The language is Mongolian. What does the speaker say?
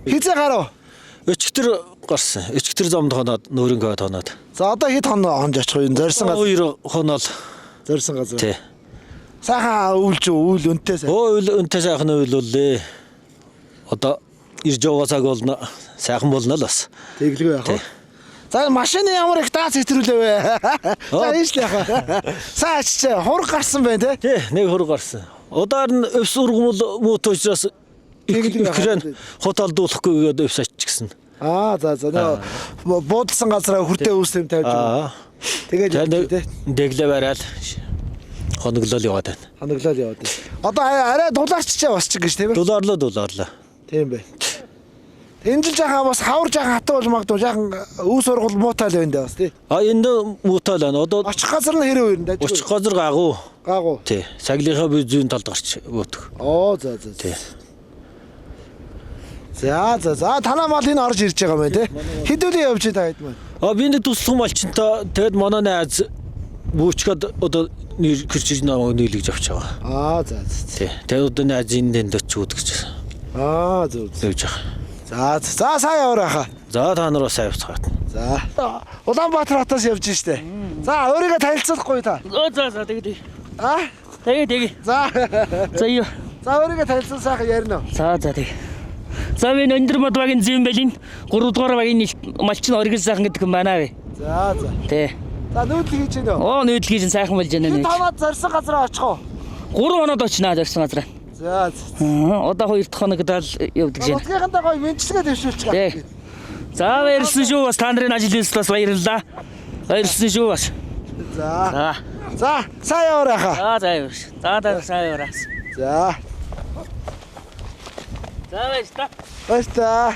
Хизээ гарав. Өчигдөр гарсан. Өчигдөр зомд хоноод нөөрөнгөө тоноод. За одоо хэд хонож очих вэ? Зорьсон газар. 2 хоноол. Зорьсон газар. Тий. Сайхан үйлж үйл өнтэй сайн. Үйл өнтэй сайхан үйлүүлээ. Одоо ирж байгаа цаг болно. Сайхан болно л бас. Тэглэгүй яах вэ? За машины ямар их даац хэтрүүлээ вэ? За ийш л яах вэ? Саач хург гарсан байна те? Тий, нэг хург гарсан. Удаар нь өвс ургамал муутай учраас Украин хоталдуулахгүй гэдэг өвс аччихсан. За буудалсан газараа хүртээ үүс юм тавьж байгаа. Тэгээд дэглээ барайл хоноглол яваад байна. Хоноглол яваад байна. Одоо арай дулаарччаа босчих гэж тийм ээ? Дулаарлаа. Тийм бай. Энэ жил жаахан бас хавар жаахан хатаа бол магадгүй жаахан үүс ургал муутай л байна даа бас тий. Энд муутай л байна. Одоо очих газар нь хэрэг үерэн даа. Очих газар гаагуу. Гаагуу. Тий. Цаглийнхаа би зүүн талд гарч өгдөг. За. Тий. За танаа мал энэ орж ирж байгаа юм тий. Хэдүүлээ явж та хэд маань. Би нэг туслах малчинтай тэгэд манай найз бүүчгээд одоо гэрчиж намайг нийлгэж авч байгаа. За. Тий. Тэгээд одоо найзын дэнд очиуд гэж. Зөв. Зөвж байгаа. За сайн яваараа. За та нар сайн явцгаат. За. Улаанбаатар хотоос явж штэ. За өөрийгөө танилцуулахгүй та. За тэгээ. Тэгээ. За. За юу. За өөрийгөө танилцуул сайхан ярина. За тэгээ. За би өндөр мод багийн зэм бэлин 3 дугаар багийн малчин оргил сайхан гэдэг юм байна вэ. За. Тий. За нүүдэл хийж гэнэ. Нүүдэл хийж сайхан болж байна нэ. Танаад зорьсон газараа очих уу? 3 хоноод очноо зорьсон газараа. За. Одоо 2 дахь хоногт л явдаг гэж байна. Утгийнхандаа гоё мэдчилгээ дэвшүүлчих. Тий. За баярлсан шүү бас та нарын ажил үйлс бас баярлалаа. Баярлсан шүү бас. За сайн яваараа. За сайн яваараа. За. За баярлалаа. Баярлалаа.